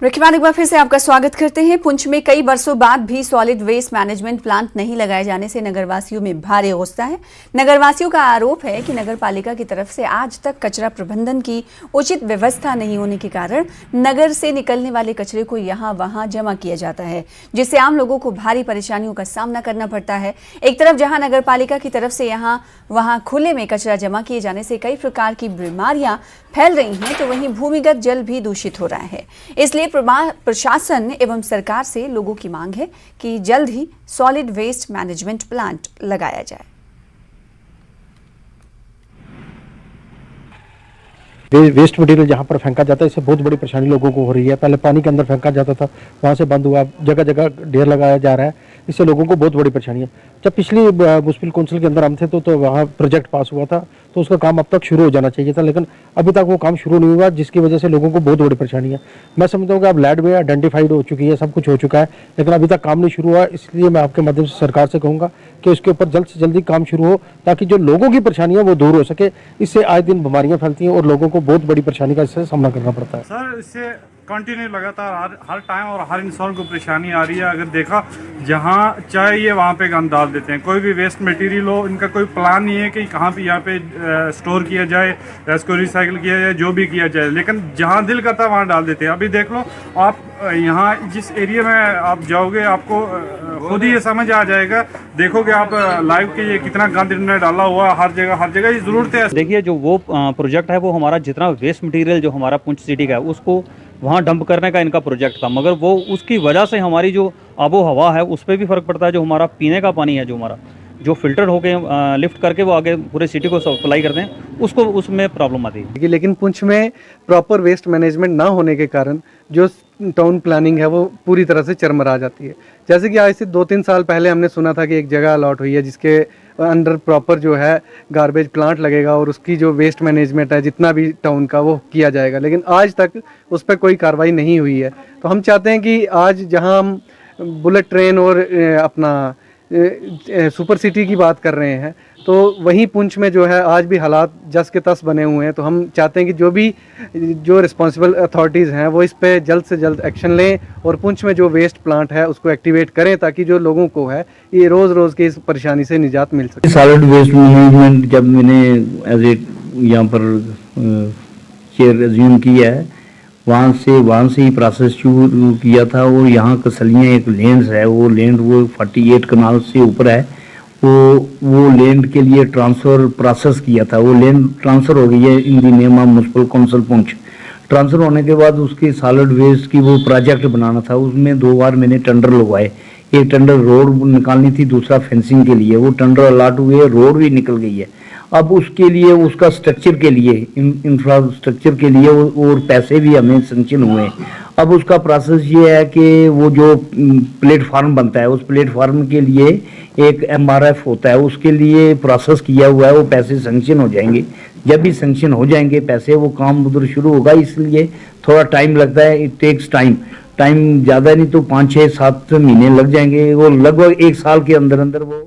Break एक बार फिर से आपका स्वागत करते हैं। पुंछ में कई बरसों बाद भी सॉलिड वेस्ट मैनेजमेंट प्लांट नहीं लगाए जाने से नगरवासियों में भारी गुस्सा है। नगरवासियों का आरोप है कि नगर पालिका की तरफ से आज तक कचरा प्रबंधन की उचित व्यवस्था नहीं होने के कारण नगर से निकलने वाले कचरे को यहाँ वहाँ जमा किया जाता है, जिससे आम लोगों को भारी परेशानियों का सामना करना पड़ता है। एक तरफ जहाँ नगर पालिका की तरफ से यहाँ वहाँ खुले में कचरा जमा किए जाने से कई प्रकार की बीमारियां फैल रही हैं, तो वहीं भूमिगत जल भी दूषित हो रहा है। इसलिए प्रशासन एवं सरकार से लोगों की मांग है कि जल्द ही सॉलिड वेस्ट मैनेजमेंट प्लांट लगाया जाए। वेस्ट मटेरियल जहाँ पर फेंका जाता है इससे बहुत बड़ी परेशानी लोगों को हो रही है। पहले पानी के अंदर फेंका जाता था, वहाँ से बंद हुआ, जगह जगह ढेर लगाया जा रहा है, इससे लोगों को बहुत बड़ी परेशानी है। जब पिछली म्युनिसिपल काउंसिल के अंदर हम थे तो वहाँ प्रोजेक्ट पास हुआ था, तो उसका काम अब तक शुरू हो जाना चाहिए था, लेकिन अभी तक वो काम शुरू नहीं हुआ, जिसकी वजह से लोगों को बहुत बड़ी परेशानी है। मैं समझता हूँ कि अब लैंड में आइडेंटिफाइड हो चुकी है, सब कुछ हो चुका है, लेकिन अभी तक काम नहीं शुरू हुआ। इसलिए मैं आपके माध्यम से सरकार से कहूँगा कि उसके ऊपर जल्द से जल्दी काम शुरू हो, ताकि जो लोगों की परेशानियाँ वो दूर हो सके। इससे आए दिन बीमारियाँ फैलती हैं और लोगों को बहुत बड़ी परेशानी का इससे सामना करना पड़ता है। सर, इससे कंटिन्यू लगातार हर टाइम और हर इंसान को परेशानी आ रही है। अगर देखा जहाँ चाहिए वहाँ पे गंद डाल देते हैं। कोई भी वेस्ट मटेरियल हो, इनका कोई प्लान नहीं है कि कहाँ पे यहाँ पे स्टोर किया जाए या इसको रिसाइकिल किया जाए, जो भी किया जाए, लेकिन जहाँ दिल करता है वहाँ डाल देते हैं। अभी देख लो आप, यहाँ जिस एरिया में आप जाओगे आपको खुद ही ये समझ आ जाएगा। देखोगे आप लाइव के ये कितना गंद इन्होंने डाला हुआ हर जगह। ये ज़रूरत है। देखिए, जो वो प्रोजेक्ट है वो हमारा जितना वेस्ट मटेरियल जो हमारा पुंछ सिटी का है उसको वहाँ डंप करने का इनका प्रोजेक्ट था, मगर वो उसकी वजह से हमारी जो आबो हवा है उस पर भी फ़र्क पड़ता है। जो हमारा पीने का पानी है, जो हमारा जो फिल्टर होके लिफ्ट करके वो आगे पूरे सिटी को सप्लाई करते हैं, उसको उसमें प्रॉब्लम आती है। लेकिन पुंछ में प्रॉपर वेस्ट मैनेजमेंट ना होने के कारण जो टाउन प्लानिंग है वो पूरी तरह से चरमरा जाती है। जैसे कि आज से 2-3 साल पहले हमने सुना था कि एक जगह अलॉट हुई है जिसके अंडर प्रॉपर जो है गार्बेज प्लांट लगेगा और उसकी जो वेस्ट मैनेजमेंट है जितना भी टाउन का वो किया जाएगा, लेकिन आज तक उस पर कोई कार्रवाई नहीं हुई है। तो हम चाहते हैं कि आज जहां हम बुलेट ट्रेन और अपना सुपर सिटी की बात कर रहे हैं, तो वहीं पुंछ में जो है आज भी हालात जस के तस बने हुए हैं। तो हम चाहते हैं कि जो रिस्पॉन्सिबल अथॉरिटीज़ हैं वो इस पे जल्द से जल्द एक्शन लें और पुंछ में जो वेस्ट प्लांट है उसको एक्टिवेट करें, ताकि जो लोगों को है ये रोज़ की इस परेशानी से निजात मिल सके। सॉलिड वेस्ट मैनेजमेंट जब मैंने एज ए यहाँ पर चेयर एज्यूम किया है, वहाँ से ही प्रोसेस शुरू किया था। और यहाँ कसलियाँ एक लैंड है, वो लैंड वो 48 कनाल से ऊपर है, वो लैंड के लिए ट्रांसफ़र प्रोसेस किया था। वो लैंड ट्रांसफ़र हो गई है in the name of municipal council Poonch. Transfer होने के बाद उसके सॉलिड वेस्ट की वो प्रोजेक्ट बनाना था। उसमें 2 बार मैंने टेंडर लगवाए। एक टेंडर रोड निकालनी थी, दूसरा फेंसिंग के लिए। वो टेंडर अलॉट हुए, रोड भी निकल गई है। अब उसके लिए उसका स्ट्रक्चर के लिए इंफ्रास्ट्रक्चर के लिए और पैसे भी हमें सेंक्शन हुए। अब उसका प्रोसेस ये है कि वो जो प्लेटफार्म बनता है उस प्लेटफार्म के लिए एक MRF होता है, उसके लिए प्रोसेस किया हुआ है। वो पैसे सेंक्शन हो जाएंगे। जब भी सेंक्शन हो जाएंगे पैसे, वो काम उधर शुरू होगा। इसलिए थोड़ा टाइम लगता है, इट टेक्स टाइम ज़्यादा नहीं तो 5, 6, 7 महीने लग जाएंगे। वो लगभग 1 साल के अंदर वो